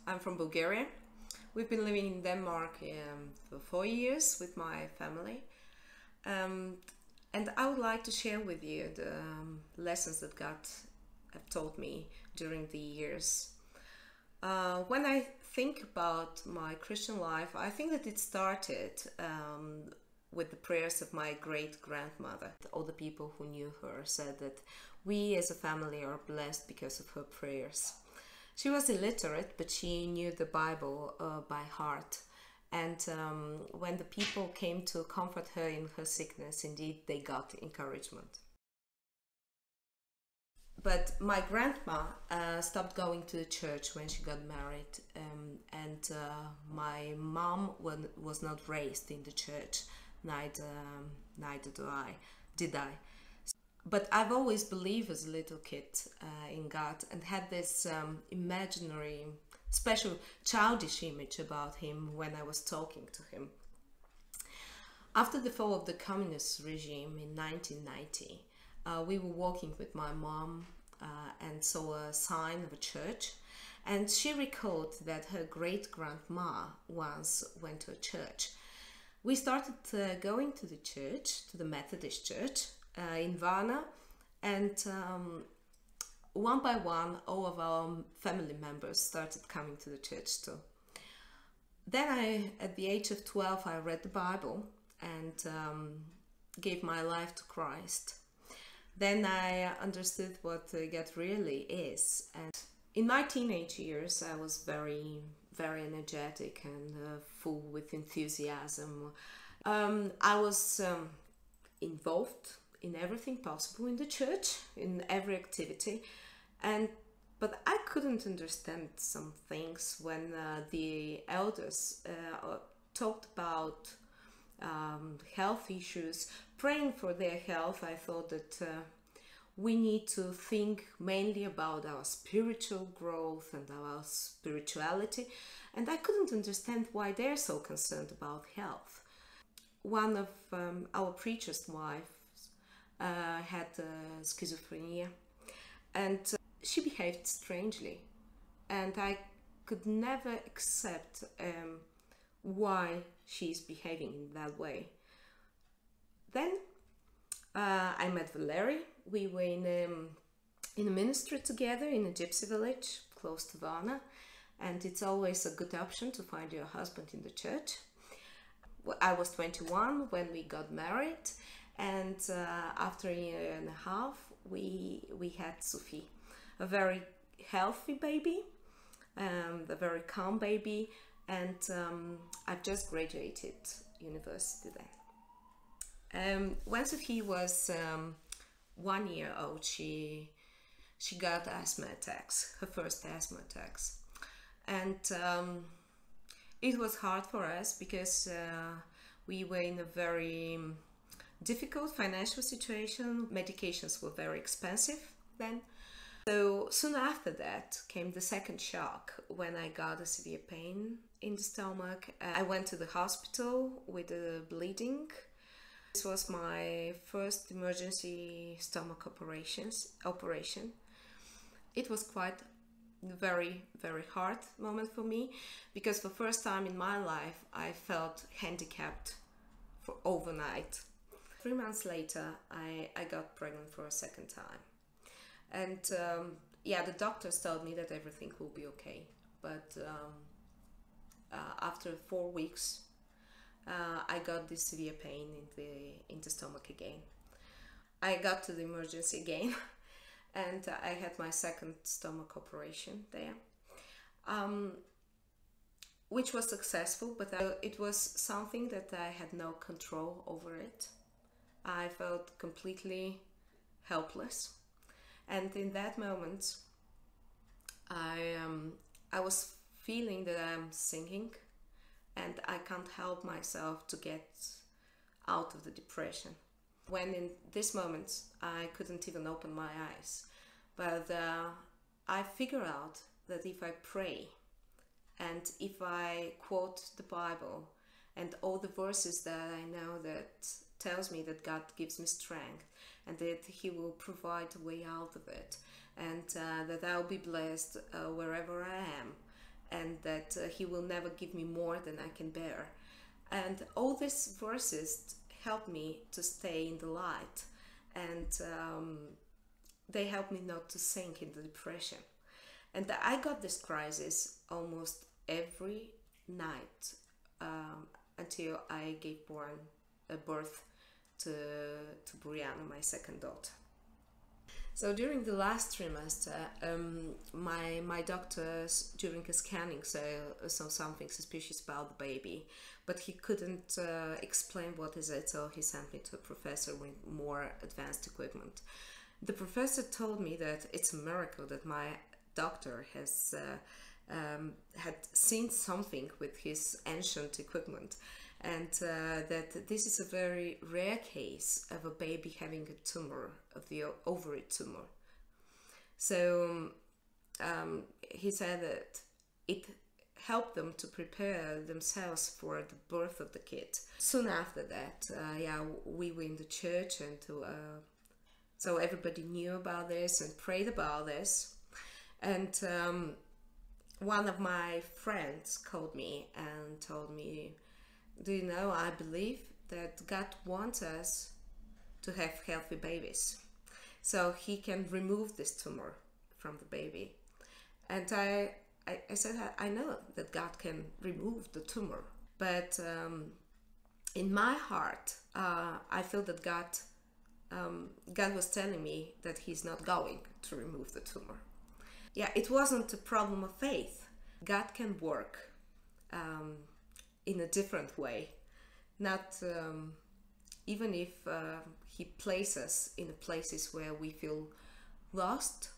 I'm from Bulgaria. We've been living in Denmark for 4 years with my family. And I would like to share with you the lessons that God have taught me during the years. When I think about my Christian life, I think that it started with the prayers of my great-grandmother. All the people who knew her said that we as a family are blessed because of her prayers. She was illiterate, but she knew the Bible by heart. And when the people came to comfort her in her sickness, indeed, they got encouragement. But my grandma stopped going to the church when she got married, and my mom was not raised in the church, neither did I. But I've always believed as a little kid in God and had this imaginary, special childish image about Him when I was talking to Him. After the fall of the communist regime in 1990, we were walking with my mom and saw a sign of a church, and she recalled that her great-grandma once went to a church. We started going to the church, to the Methodist church in Varna, and one by one all of our family members started coming to the church too. Then at the age of 12, I read the Bible and gave my life to Christ. Then I understood what God really is. And in my teenage years, I was very, very energetic and full with enthusiasm. I was involved in everything possible in the church, in every activity. But I couldn't understand some things when the elders talked about health issues, praying for their health. I thought that we need to think mainly about our spiritual growth and our spirituality, and I couldn't understand why they're so concerned about health. One of our preacher's wives had schizophrenia, and she behaved strangely, and I could never accept why she's behaving in that way. Then I met Valerie. We were in a ministry together in a gypsy village close to Varna, and it's always a good option to find your husband in the church. I was 21 when we got married, and after a year and a half we had Sophie, a very healthy baby, a very calm baby, and I've just graduated university then. When Sophie was 1 year old, she got asthma attacks, her first asthma attacks, and it was hard for us because we were in a very difficult financial situation. Medications were very expensive then. So soon after that came the second shock when I got a severe pain in the stomach. I went to the hospital with a bleeding. This was my first emergency stomach operation. It was quite very, very hard moment for me because for the first time in my life I felt handicapped for overnight. 3 months later I got pregnant for a second time. And yeah, the doctors told me that everything will be okay. But after 4 weeks, I got this severe pain in the stomach again. I got to the emergency again, and I had my second stomach operation there, which was successful, but it was something that I had no control over it. I felt completely helpless. And in that moment, I was feeling that I'm sinking, and I can't help myself to get out of the depression. When in this moment, I couldn't even open my eyes. But I figured out that if I pray, and if I quote the Bible, and all the verses that I know that tells me that God gives me strength, and that He will provide a way out of it, and that I'll be blessed wherever I am, and that he will never give me more than I can bear. And all these verses help me to stay in the light, and they help me not to sink into depression. And I got this crisis almost every night until I gave birth to Brianna, my second daughter. So during the last trimester, my doctors, during a scanning, saw something suspicious about the baby, but he couldn't explain what is it, so he sent me to a professor with more advanced equipment. The professor told me that it's a miracle that my doctor has had seen something with his ancient equipment, and that this is a very rare case of a baby having a tumor, of the ovary tumor. So he said that it helped them to prepare themselves for the birth of the kid. Soon after that, we were in the church, and so everybody knew about this and prayed about this. And one of my friends called me and told me, do you know, I believe that God wants us to have healthy babies, so he can remove this tumor from the baby. And I said, I know that God can remove the tumor, but in my heart, I feel that God was telling me that he's not going to remove the tumor. Yeah, it wasn't a problem of faith. God can work in a different way, not even if he places us in places where we feel lost,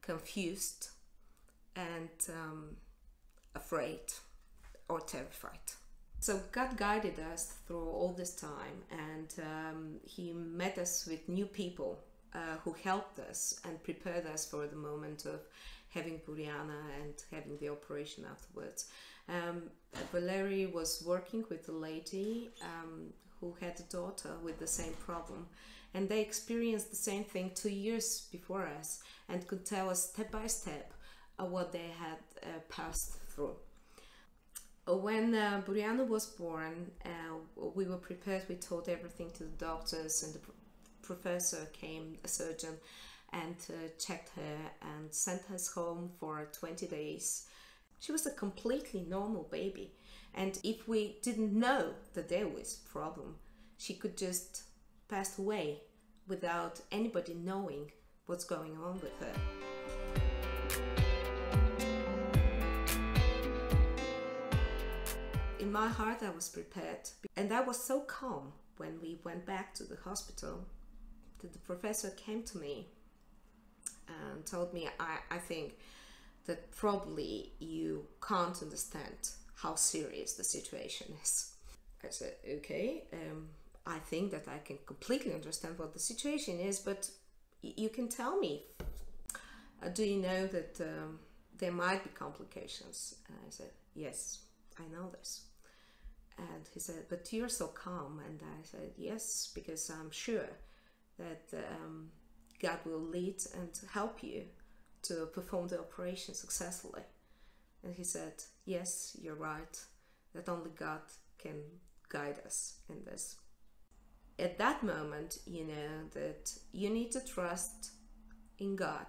confused, and afraid or terrified. So God guided us through all this time, and he met us with new people who helped us and prepared us for the moment of having Brianna and having the operation afterwards. Valerie was working with a lady who had a daughter with the same problem, and they experienced the same thing 2 years before us and could tell us step by step what they had passed through. When Brianna was born, we were prepared. We told everything to the doctors, and the professor came, a surgeon, and checked her and sent us home for 20 days. She was a completely normal baby, and if we didn't know that there was a problem, she could just pass away without anybody knowing what's going on with her. In my heart, I was prepared, and I was so calm when we went back to the hospital that the professor came to me and told me, I think that probably you can't understand how serious the situation is. I said, okay, I think that I can completely understand what the situation is, but you can tell me, do you know that there might be complications? And I said, yes, I know this. And he said, but you're so calm. And I said, yes, because I'm sure that God will lead and help you to perform the operation successfully. And he said, yes, you're right, that only God can guide us in this. At that moment, you know that you need to trust in God.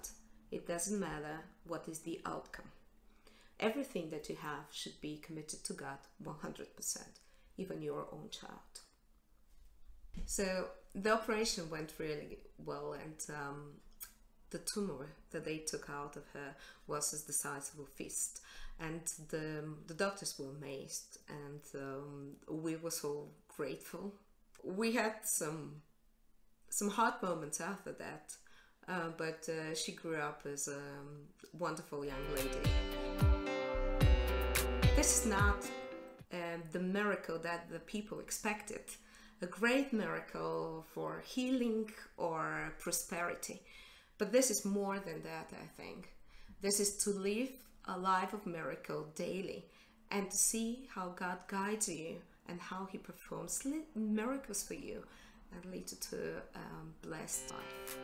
It doesn't matter what is the outcome. Everything that you have should be committed to God 100%, even your own child. So the operation went really well, and the tumor that they took out of her was the size of a fist, and the doctors were amazed, and we were so grateful. We had some hard moments after that, but she grew up as a wonderful young lady. This is not the miracle that the people expected, a great miracle for healing or prosperity. But this is more than that, I think. This is to live a life of miracle daily and to see how God guides you and how he performs miracles for you and leads you to a blessed life.